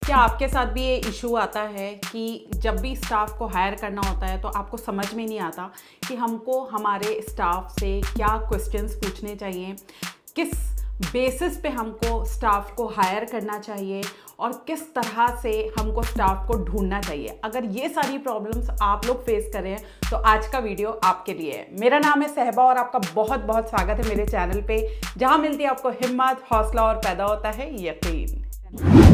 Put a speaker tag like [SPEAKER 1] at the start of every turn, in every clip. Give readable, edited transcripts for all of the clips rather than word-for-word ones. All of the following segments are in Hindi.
[SPEAKER 1] क्या आपके साथ भी ये इशू आता है कि जब भी स्टाफ को हायर करना होता है तो आपको समझ में नहीं आता कि हमको हमारे स्टाफ से क्या क्वेश्चंस पूछने चाहिए, किस बेसिस पे हमको स्टाफ को हायर करना चाहिए और किस तरह से हमको स्टाफ को ढूंढना चाहिए। अगर ये सारी प्रॉब्लम्स आप लोग फेस कर रहे हैं तो आज का वीडियो आपके लिए है। मेरा नाम है सहबा और आपका बहुत बहुत स्वागत है मेरे चैनल पे, जहाँ मिलती है आपको हिम्मत, हौसला और पैदा होता है यकीन।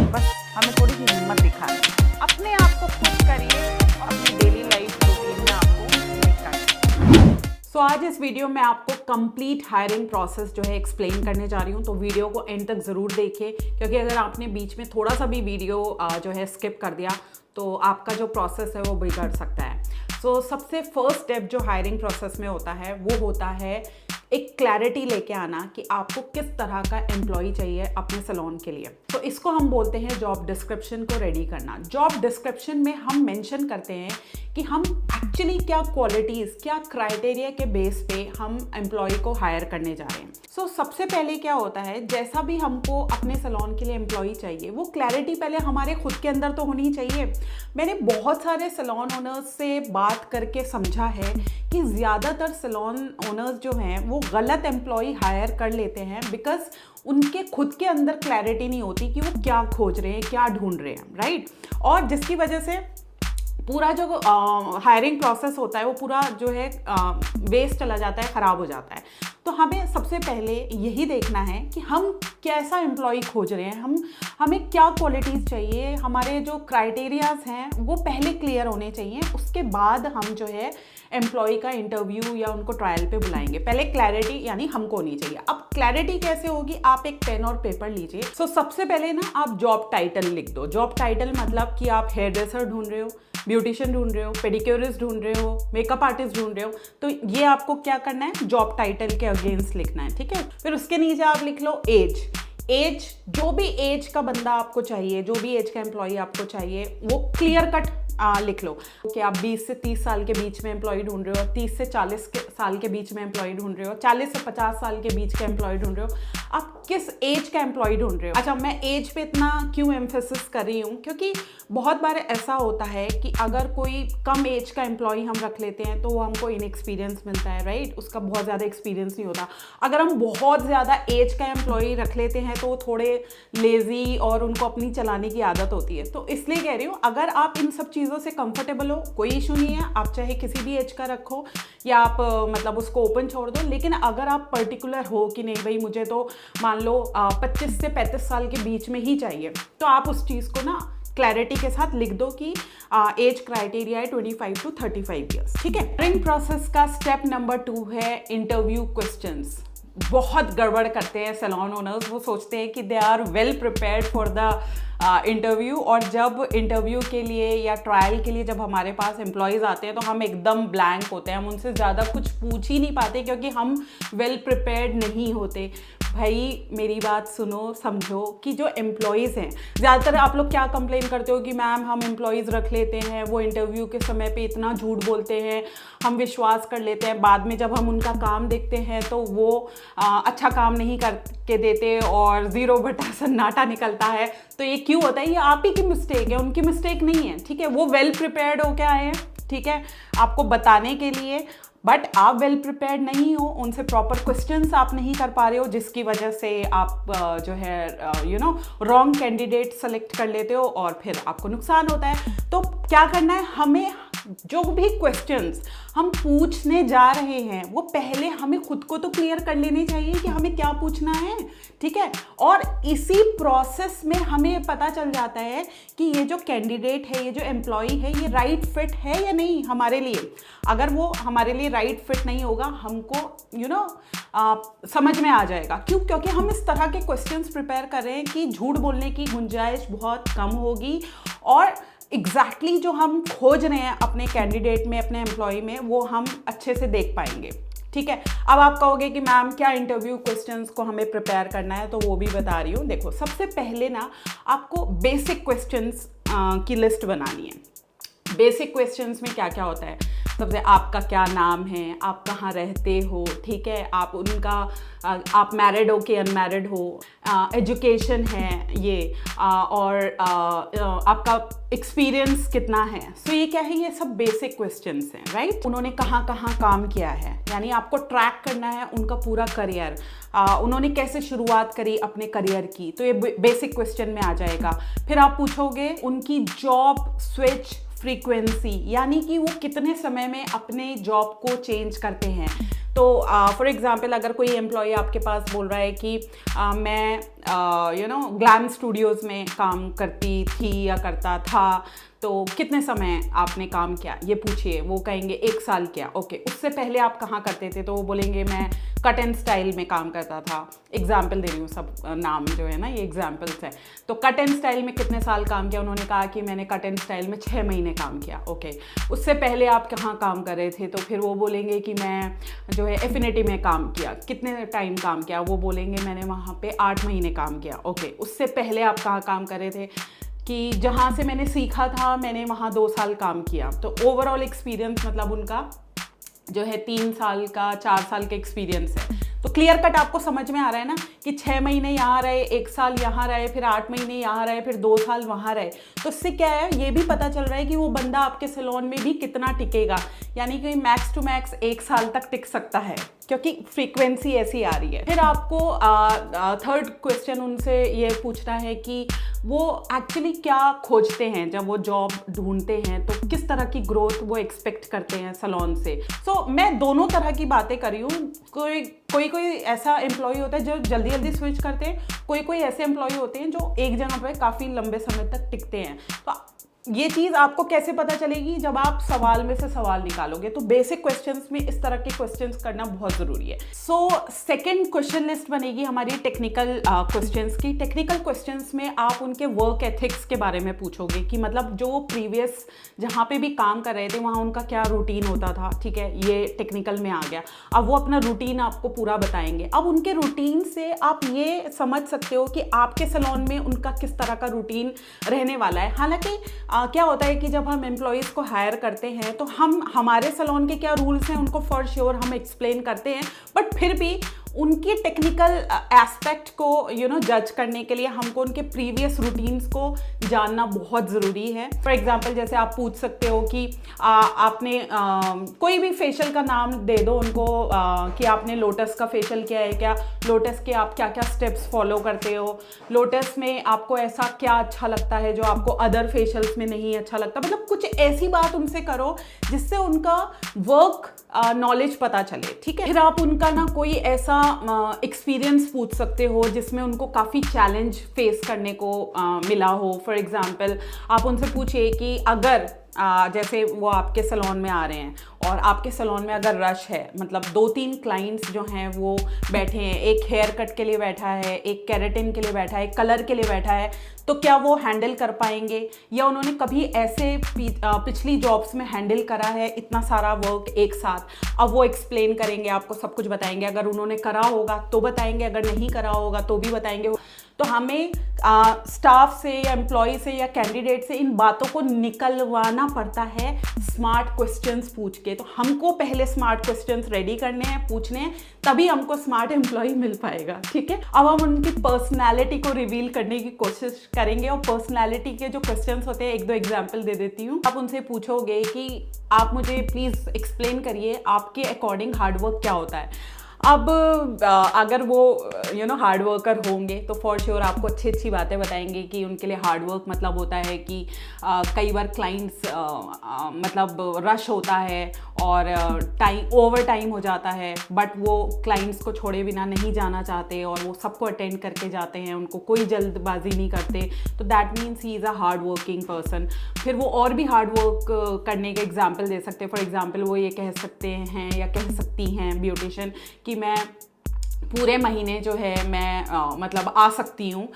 [SPEAKER 1] बस हमें थोड़ी सी हिम्मत दिखानी, अपने आप को खुश करिए और अपनी डेली लाइफ रूटीन में आपको लेकर। सो आज इस वीडियो में आपको कंप्लीट हायरिंग प्रोसेस जो है एक्सप्लेन करने जा रही हूँ, तो वीडियो को एंड तक ज़रूर देखिए, क्योंकि अगर आपने बीच में थोड़ा सा भी वीडियो जो है स्किप कर दिया तो आपका जो प्रोसेस है वो बिगड़ सकता है। सो सबसे फर्स्ट स्टेप जो हायरिंग प्रोसेस में होता है वो होता है एक क्लैरिटी लेके आना कि आपको किस तरह का एम्प्लॉय चाहिए अपने सैलून के लिए। तो इसको हम बोलते हैं जॉब डिस्क्रिप्शन को रेडी करना। जॉब डिस्क्रिप्शन में हम मेंशन करते हैं कि हम एक्चुअली क्या क्वालिटीज़, क्या क्राइटेरिया के बेस पे हम एम्प्लॉय को हायर करने जा रहे हैं। सो सबसे पहले क्या होता है, जैसा भी हमको अपने सैलून के लिए एम्प्लॉय चाहिए वो क्लैरिटी पहले हमारे खुद के अंदर तो होनी चाहिए। मैंने बहुत सारे सैलून ओनर्स से बात करके समझा है कि ज़्यादातर सैलून ओनर्स जो हैं वो गलत एम्प्लॉय हायर कर लेते हैं बिकॉज उनके खुद के अंदर क्लैरिटी नहीं होती कि वो क्या खोज रहे हैं, क्या ढूंढ रहे हैं, राइट। और जिसकी वजह से पूरा जो हायरिंग प्रोसेस होता है वो पूरा जो है वेस्ट चला जाता है, ख़राब हो जाता है। तो हमें सबसे पहले यही देखना है कि हम कैसा एम्प्लॉय खोज रहे हैं, हमें क्या क्वालिटीज़ चाहिए, हमारे जो क्राइटेरियाज़ हैं वो पहले क्लियर होने चाहिए। उसके बाद हम जो है एम्प्लॉय का इंटरव्यू या उनको ट्रायल पे बुलाएंगे। पहले क्लैरिटी यानी हमको होनी चाहिए। अब क्लैरिटी कैसे होगी, आप एक पेन और पेपर लीजिए। सो सबसे पहले ना आप जॉब टाइटल लिख दो। जॉब टाइटल मतलब कि आप हेयर ड्रेसर ढूंढ रहे हो, ब्यूटिशियन ढूंढ रहे हो, पेडिक्योरिस्ट ढूंढ रहे हो, मेकअप आर्टिस्ट ढूंढ रहे हो, तो ये आपको क्या करना है, जॉब टाइटल के अगेंस्ट लिखना है, ठीक है। फिर उसके नीचे आप लिख लो एज, जो भी एज का बंदा आपको चाहिए, जो भी एज का एम्प्लॉय आपको चाहिए वो क्लियर कट लिख लो कि आप 20 से 30 साल के बीच में एम्प्लॉय ढूंढ रहे हो, 30 से 40 साल के बीच में एम्प्लॉय ढूंढ रहे हो, 40 से 50 साल के बीच का एम्प्लॉय ढूंढ रहे हो, आप किस एज का एम्प्लॉय ढूंढ रहे हो। अच्छा, मैं एज पे इतना क्यों एम्फेसिस कर रही हूँ, क्योंकि बहुत बार ऐसा होता है कि अगर कोई कम एज का एम्प्लॉय हम रख लेते हैं तो वो हमको इनएक्सपीरियंस मिलता है, राइट, उसका बहुत ज़्यादा एक्सपीरियंस नहीं होता। अगर हम बहुत ज़्यादा एज का एम्प्लॉय रख लेते हैं तो वो थोड़े लेजी और उनको अपनी चलाने की आदत होती है। तो इसलिए कह रही हूँ, अगर आप इन सब चीज़ों से कंफर्टेबल हो, कोई इशू नहीं है, आप चाहे किसी भी एज का रखो या आप मतलब उसको ओपन छोड़ दो। लेकिन अगर आप पर्टिकुलर हो कि नहीं भाई मुझे तो मान लो 25 से 35 साल के बीच में ही चाहिए, तो आप उस चीज़ को ना क्लैरिटी के साथ लिख दो कि एज क्राइटेरिया है 25 to 35 ईयर्स, ठीक है। हायरिंग प्रोसेस का स्टेप नंबर 2 है इंटरव्यू क्वेश्चंस। बहुत गड़बड़ करते हैं सैलून ओनर्स, वो सोचते हैं कि they are well prepared for the interview, और जब इंटरव्यू के लिए या ट्रायल के लिए जब हमारे पास एम्प्लॉयज़ आते हैं तो हम एकदम ब्लैंक होते हैं, हम उनसे ज़्यादा कुछ पूछ ही नहीं पाते क्योंकि हम वेल प्रिपेयर्ड नहीं होते। भाई मेरी बात सुनो, समझो कि जो एम्प्लॉयज़ हैं, ज़्यादातर आप लोग क्या कंप्लेन करते हो कि मैम हम एम्प्लॉयज़ रख लेते हैं, वो इंटरव्यू के समय पे इतना झूठ बोलते हैं, हम विश्वास कर लेते हैं, बाद में जब हम उनका काम देखते हैं तो वो अच्छा काम नहीं करके देते और 0 बटा सन्नाटा निकलता है। तो ये क्यों होता है? ये आप ही की मिस्टेक है, उनकी मिस्टेक नहीं है, ठीक है। वो वेल प्रिपेयर्ड हो के आए हैं, ठीक है, आपको बताने के लिए, बट आप वेल प्रिपेयर्ड नहीं हो, उनसे प्रॉपर क्वेश्चंस आप नहीं कर पा रहे हो, जिसकी वजह से आप जो है रॉन्ग कैंडिडेट सेलेक्ट कर लेते हो और फिर आपको नुकसान होता है। तो क्या करना है, हमें जो भी क्वेश्चंस हम पूछने जा रहे हैं वो पहले हमें खुद को तो क्लियर कर लेने चाहिए कि हमें क्या पूछना है, ठीक है। और इसी प्रोसेस में हमें पता चल जाता है कि ये जो कैंडिडेट है, ये जो एम्प्लॉय है, ये राइट फिट है या नहीं हमारे लिए। अगर वो हमारे लिए राइट फिट नहीं होगा, हमको समझ में आ जाएगा। क्यों? क्योंकि हम इस तरह के क्वेश्चंस प्रिपेयर कर रहे हैं कि झूठ बोलने की गुंजाइश बहुत कम होगी और एग्जैक्टली जो हम खोज रहे हैं अपने कैंडिडेट में, अपने एम्प्लॉय में, वो हम अच्छे से देख पाएंगे, ठीक है। अब आप कहोगे कि मैम क्या इंटरव्यू क्वेश्चंस को हमें प्रिपेयर करना है, तो वो भी बता रही हूँ। देखो, सबसे पहले ना आपको बेसिक क्वेश्चंस की लिस्ट बनानी है। बेसिक क्वेश्चंस में क्या क्या होता है, सबसे आपका क्या नाम है, आप कहाँ रहते हो, ठीक है, आप मैरिड हो कि अनमैरिड हो, एजुकेशन है ये, और आपका एक्सपीरियंस कितना है। सो ये क्या है, ये सब बेसिक क्वेश्चंस हैं, राइट। उन्होंने कहाँ कहाँ काम किया है, यानी आपको ट्रैक करना है उनका पूरा करियर, उन्होंने कैसे शुरुआत करी अपने करियर की, तो ये बेसिक क्वेश्चन में आ जाएगा। फिर आप पूछोगे उनकी जॉब स्विच फ्रीक्वेंसी, यानी कि वो कितने समय में अपने जॉब को चेंज करते हैं। तो फॉर एग्जांपल अगर कोई एम्प्लॉय आपके पास बोल रहा है कि मैं ग्लैम स्टूडियोज़ में काम करती थी या करता था, तो कितने समय आपने काम किया, ये पूछिए। वो कहेंगे 1 साल किया। ओके, उससे पहले आप कहाँ करते थे, तो वो बोलेंगे मैं कट एंड स्टाइल में काम करता था। एग्जाम्पल दे रही हूँ, सब नाम जो है ना ये एग्जाम्पल्स है। तो कट एंड स्टाइल में कितने साल काम किया, उन्होंने कहा कि मैंने कट एंड स्टाइल में 6 महीने काम किया। ओके, उससे पहले आप कहाँ काम कर रहे थे, तो फिर वो बोलेंगे कि मैं जो है एफिनिटी में काम किया। कितने टाइम काम किया, वो बोलेंगे मैंने वहाँ पे 8 महीने काम किया। ओके, उससे पहले आप कहाँ काम कर रहे थे, कि जहाँ से मैंने सीखा था मैंने वहाँ 2 साल काम किया। तो ओवरऑल एक्सपीरियंस मतलब उनका जो है 3 साल का 4 साल का एक्सपीरियंस है। तो क्लियर कट आपको समझ में आ रहा है ना कि 6 महीने यहाँ रहे, 1 साल यहाँ रहे, फिर 8 महीने यहाँ रहे, फिर 2 साल वहाँ रहे। तो इससे क्या है, ये भी पता चल रहा है कि वो बंदा आपके सैलून में भी कितना टिकेगा, यानी कि मैक्स टू मैक्स 1 साल तक टिक सकता है, क्योंकि फ्रीक्वेंसी ऐसी आ रही है। फिर आपको थर्ड क्वेश्चन उनसे ये पूछना है कि वो एक्चुअली क्या खोजते हैं जब वो जॉब ढूंढते हैं, तो किस तरह की ग्रोथ वो एक्सपेक्ट करते हैं सैलून से। सो मैं दोनों तरह की बातें कर रही हूँ। कोई ऐसा एम्प्लॉय होता है जो जल्दी जल्दी स्विच करते हैं, कोई ऐसे एम्प्लॉय होते हैं जो एक जगह पर काफ़ी लंबे समय तक टिकते हैं। तो ये चीज़ आपको कैसे पता चलेगी, जब आप सवाल में से सवाल निकालोगे। तो बेसिक क्वेश्चंस में इस तरह के क्वेश्चंस करना बहुत ज़रूरी है। सो सेकंड क्वेश्चन लिस्ट बनेगी हमारी टेक्निकल क्वेश्चंस की। टेक्निकल क्वेश्चंस में आप उनके वर्क एथिक्स के बारे में पूछोगे कि मतलब जो वो प्रीवियस जहाँ पे भी काम कर रहे थे वहाँ उनका क्या रूटीन होता था, ठीक है, ये टेक्निकल में आ गया। अब वो अपना रूटीन आपको पूरा बताएंगे। अब उनके रूटीन से आप ये समझ सकते हो कि आपके सैलून में उनका किस तरह का रूटीन रहने वाला है। हालांकि क्या होता है कि जब हम एम्प्लॉयज़ को हायर करते हैं तो हम हमारे सैलून के क्या रूल्स हैं उनको फॉर श्योर हम एक्सप्लेन करते हैं, बट फिर भी उनके टेक्निकल एस्पेक्ट को जज करने के लिए हमको उनके प्रीवियस रूटीन्स को जानना बहुत ज़रूरी है। फॉर एग्जांपल जैसे आप पूछ सकते हो कि आपने कोई भी फेशियल का नाम दे दो उनको, कि आपने लोटस का फेशियल किया है क्या, लोटस के आप क्या क्या स्टेप्स फॉलो करते हो, लोटस में आपको ऐसा क्या अच्छा लगता है जो आपको अदर फेशियल्स में नहीं अच्छा लगता। मतलब कुछ ऐसी बात उनसे करो जिससे उनका वर्क नॉलेज पता चले, ठीक है। फिर आप उनका ना कोई ऐसा एक्सपीरियंस पूछ सकते हो जिसमें उनको काफ़ी चैलेंज फेस करने को मिला हो। फॉर एग्जांपल आप उनसे पूछिए कि अगर जैसे वो आपके सैलून में आ रहे हैं और आपके सैलून में अगर रश है, मतलब 2-3 क्लाइंट्स जो हैं वो बैठे हैं, एक हेयर कट के लिए बैठा है, एक केराटिन के लिए बैठा है, एक कलर के लिए बैठा है, तो क्या वो हैंडल कर पाएंगे, या उन्होंने कभी ऐसे पिछली जॉब्स में हैंडल करा है इतना सारा वर्क एक साथ। अब वो एक्सप्लेन करेंगे, आपको सब कुछ बताएंगे। अगर उन्होंने करा होगा तो बताएंगे, अगर नहीं करा होगा तो भी बताएंगे। तो हमें स्टाफ से या एम्प्लॉय से या कैंडिडेट से इन बातों को निकलवाना पड़ता है स्मार्ट क्वेश्चंस पूछ के। तो हमको पहले स्मार्ट क्वेश्चंस रेडी करने हैं, पूछने हैं, तभी हमको स्मार्ट एम्प्लॉय मिल पाएगा, ठीक है। अब हम उनकी पर्सनैलिटी को रिवील करने की कोशिश करेंगे, और पर्सनैलिटी के जो क्वेश्चंस होते हैं 1-2 एग्जाम्पल दे देती हूँ। आप उनसे पूछोगे कि आप मुझे प्लीज़ एक्सप्लेन करिए आपके अकॉर्डिंग हार्डवर्क क्या होता है। अब अगर वो हार्ड वर्कर होंगे तो फॉर श्योर आपको अच्छी अच्छी बातें बताएंगे कि उनके लिए हार्ड वर्क मतलब होता है कि कई बार क्लाइंट्स मतलब रश होता है और ओवर टाइम हो जाता है, बट वो क्लाइंट्स को छोड़े बिना नहीं जाना चाहते और वो सबको अटेंड करके जाते हैं, उनको कोई जल्दबाजी नहीं करते। तो that means he is a hard working person. फिर वो और भी हार्ड वर्क करने के एग्जाम्पल दे सकते हैं। फॉर एग्जाम्पल वो ये कह सकते हैं या कह सकती हैं ब्यूटिशियन कि मैं पूरे महीने जो है मैं मतलब आ सकती हूँ,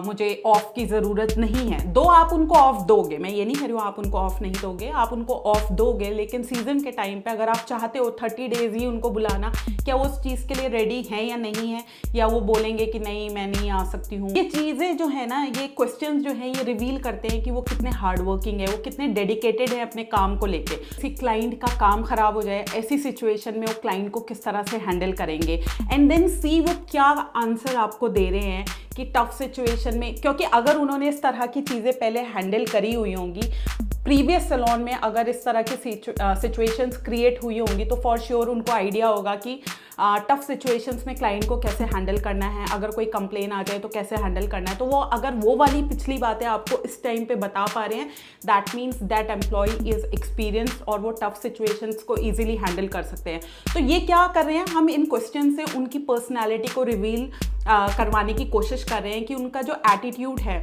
[SPEAKER 1] मुझे ऑफ की ज़रूरत नहीं है। दो आप उनको ऑफ दोगे, मैं ये नहीं कह रही हूँ आप उनको ऑफ नहीं दोगे, आप उनको ऑफ दोगे, लेकिन सीज़न के टाइम पे अगर आप चाहते हो 30 डेज़ ही उनको बुलाना, क्या वो उस चीज़ के लिए रेडी हैं या नहीं है, या वो बोलेंगे कि नहीं मैं नहीं आ सकती हूँ। ये चीज़ें जो है ना, ये क्वेश्चन जो है ये रिवील करते हैं कि वो कितने हार्ड वर्किंग है, वो कितने डेडिकेटेड है अपने काम को लेके। किसी क्लाइंट का काम खराब हो जाए, ऐसी सिचुएशन में वो क्लाइंट को किस तरह से हैंडल करेंगे, एंड देन सी वो क्या आंसर आपको दे रहे हैं कि टफ सिचुएशन में। क्योंकि अगर उन्होंने इस तरह की चीज़ें पहले हैंडल करी हुई होंगी, प्रीवियस सैलून में अगर इस तरह की सिचुएशंस क्रिएट हुई होंगी, तो फॉर श्योर उनको आइडिया होगा कि टफ सिचुएशंस में क्लाइंट को कैसे हैंडल करना है, अगर कोई कंप्लेन आ जाए तो कैसे हैंडल करना है। तो वो अगर वो वाली पिछली बातें आपको इस टाइम पे बता पा रहे हैं, that means that employ is experienced और वो टफ सिचुएशंस को ईजिली हैंडल कर सकते हैं। तो ये क्या कर रहे हैं, हम इन क्वेश्चन से उनकी पर्सनैलिटी को रिवील करवाने की कोशिश कर रहे हैं कि उनका जो एटीट्यूड है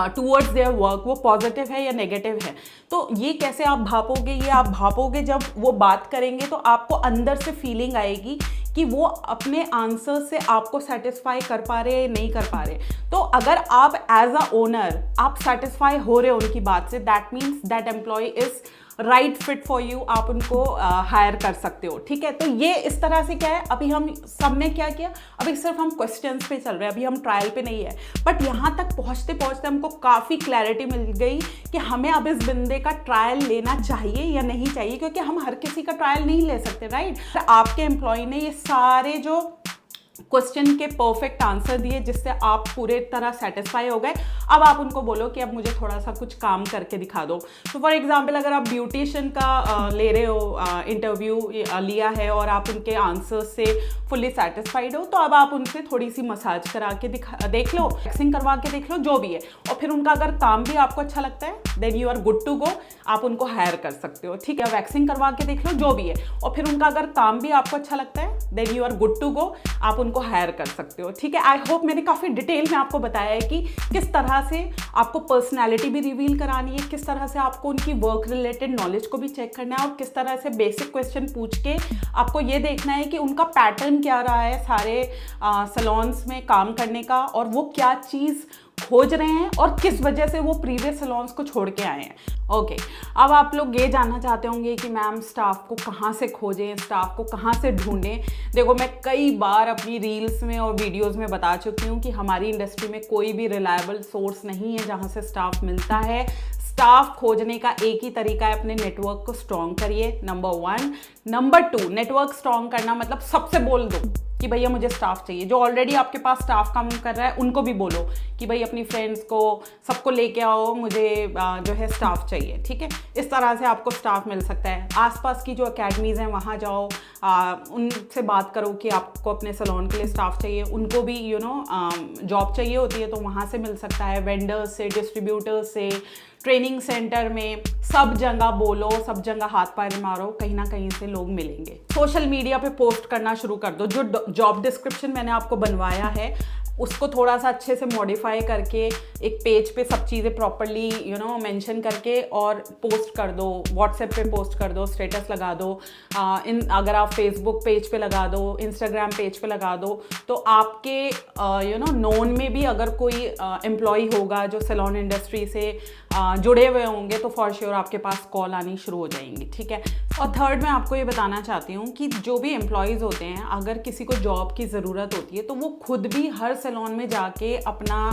[SPEAKER 1] टूवर्ड्स देयर वर्क वो पॉजिटिव है या नेगेटिव है। तो ये कैसे आप भापोगे, ये आप भापोगे जब वो बात करेंगे, तो आपको अंदर से फीलिंग आएगी कि वो अपने आंसर से आपको सेटिस्फाई कर पा रहे हैं नहीं कर पा रहे। तो अगर आप एज अ ओनर आप सेटिस्फाई हो रहे हो उनकी बात से, that means that employ is right fit for you, आप उनको हायर कर सकते हो। ठीक है, तो ये इस तरह से क्या है, अभी हम सब ने क्या किया, अभी सिर्फ हम क्वेश्चंस पे चल रहे हैं, अभी हम ट्रायल पे नहीं है, बट यहाँ तक पहुँचते पहुँचते हमको काफ़ी क्लैरिटी मिल गई कि हमें अब इस बंदे का ट्रायल लेना चाहिए या नहीं चाहिए, क्योंकि हम हर किसी का ट्रायल नहीं ले सकते, राइट। आपके एम्प्लॉय ने ये सारे जो क्वेश्चन के परफेक्ट आंसर दिए जिससे आप पूरे तरह सेटिस्फाई हो गए। अब आप उनको बोलो कि अब मुझे थोड़ा सा कुछ काम करके दिखा दो। तो फॉर एग्जांपल अगर आप ब्यूटिशियन का ले रहे हो, इंटरव्यू लिया है और आप उनके आंसर से फुली सेटिस्फाइड हो, तो अब आप उनसे थोड़ी सी मसाज करा के देख लो, वैक्सिंग करवा के देख लो, जो भी है, और फिर उनका अगर काम भी आपको अच्छा लगता है, then you are good to go, आप उनको हायर कर सकते हो। ठीक है, वैक्सिंग करवा के देख लो, जो भी है, और फिर उनका अगर काम भी आपको अच्छा लगता है, then you are good to go, आप उनको हायर कर सकते हो। ठीक है, आई होप मैंने काफ़ी डिटेल में आपको बताया है कि किस तरह से आपको पर्सनैलिटी भी रिवील करानी है, किस तरह से आपको उनकी वर्क रिलेटेड नॉलेज को भी चेक करना है, और किस तरह से बेसिक क्वेश्चन पूछ के आपको ये देखना है कि उनका पैटर्न क्या रहा है सारे सैलून्स में काम करने का, और वो क्या चीज़ खोज रहे हैं और किस वजह से वो प्रीवियस सैलून्स को छोड़ के आए हैं। ओके, अब आप लोग ये जानना चाहते होंगे कि मैम स्टाफ को कहाँ से खोजें, स्टाफ को कहाँ से ढूंढें। देखो, मैं कई बार अपनी रील्स में और वीडियोस में बता चुकी हूँ कि हमारी इंडस्ट्री में कोई भी रिलायबल सोर्स नहीं है जहाँ से स्टाफ मिलता है। स्टाफ खोजने का एक ही तरीका है, अपने नेटवर्क को स्ट्रॉन्ग करिए, नंबर 1। नंबर 2, नेटवर्क स्ट्रॉन्ग करना मतलब सबसे बोल दो कि भैया मुझे स्टाफ चाहिए। जो ऑलरेडी आपके पास स्टाफ काम कर रहा है उनको भी बोलो कि भाई अपनी फ्रेंड्स को सबको लेके आओ, मुझे जो है स्टाफ चाहिए। ठीक है, इस तरह से आपको स्टाफ मिल सकता है। आसपास की जो अकेडमीज़ हैं वहाँ जाओ, उनसे बात करो कि आपको अपने सैलून के लिए स्टाफ चाहिए, उनको भी जॉब चाहिए होती है, तो वहाँ से मिल सकता है। वेंडर्स से, डिस्ट्रीब्यूटर्स से, ट्रेनिंग सेंटर में, सब जगह बोलो, सब जगह हाथ पैर मारो, कहीं ना कहीं से लोग मिलेंगे। सोशल मीडिया पे पोस्ट करना शुरू कर दो। जो जॉब डिस्क्रिप्शन मैंने आपको बनवाया है उसको थोड़ा सा अच्छे से मॉडिफाई करके एक पेज पे सब चीज़ें प्रॉपरली मेंशन करके और पोस्ट कर दो। व्हाट्सएप पे पोस्ट कर दो, स्टेटस लगा दो, अगर आप फेसबुक पेज पे लगा दो, इंस्टाग्राम पेज पे लगा दो, तो आपके नोन में भी अगर कोई एम्प्लॉय होगा जो सैलून इंडस्ट्री से जुड़े हुए होंगे, तो फॉर श्योर आपके पास कॉल आनी शुरू हो जाएंगी। ठीक है, और थर्ड मैं आपको ये बताना चाहती हूँ कि जो भी एम्प्लॉयज़ होते हैं, अगर किसी को जॉब की ज़रूरत होती है तो वो खुद भी हर सैलून में जाके अपना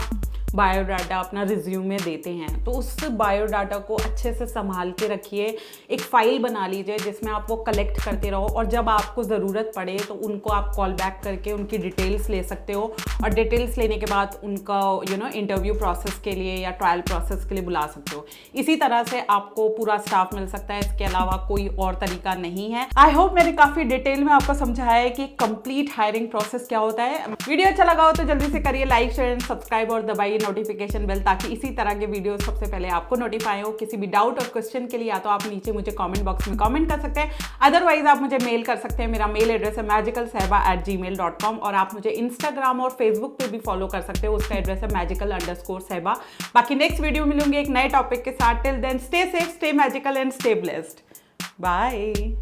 [SPEAKER 1] बायोडाटा, अपना रिज्यूमे देते हैं। तो उस बायोडाटा को अच्छे से संभाल के रखिए, एक फ़ाइल बना लीजिए जिसमें आप वो कलेक्ट करते रहो, और जब आपको ज़रूरत पड़े तो उनको आप कॉल बैक करके उनकी डिटेल्स ले सकते हो, और डिटेल्स लेने के बाद उनका इंटरव्यू प्रोसेस के लिए या ट्रायल प्रोसेस के लिए बुला सकते हो। इसी तरह से आपको पूरा स्टाफ मिल सकता है, इसके अलावा कोई और तरीका नहीं है। आई होप मैंने काफ़ी डिटेल में आपको समझाया है कि कंप्लीट हायरिंग प्रोसेस क्या होता है। वीडियो अच्छा लगा हो तो जल्दी से करिए लाइक, शेयर एंड सब्सक्राइब, और दबाइए नोटिफिकेशन बेल, ताकि इसी तरह के वीडियो सबसे पहले आपको नोटिफाई हो। किसी भी डाउट और क्वेश्चन के लिए या तो आप नीचे मुझे कमेंट बॉक्स में कमेंट कर सकते हैं, अदरवाइज आप मुझे मेल कर सकते हैं। मेरा मेल एड्रेस है magicalsaiba@gmail.com, और आप मुझे इंस्टाग्राम और फेसबुक पे भी फॉलो कर सकते हो, उसका एड्रेस है magical_saiba। बाकी नेक्स्ट वीडियो मिलूंगी एक नए टॉपिक के साथ। Till then stay safe, stay magical and stay blessed. Bye.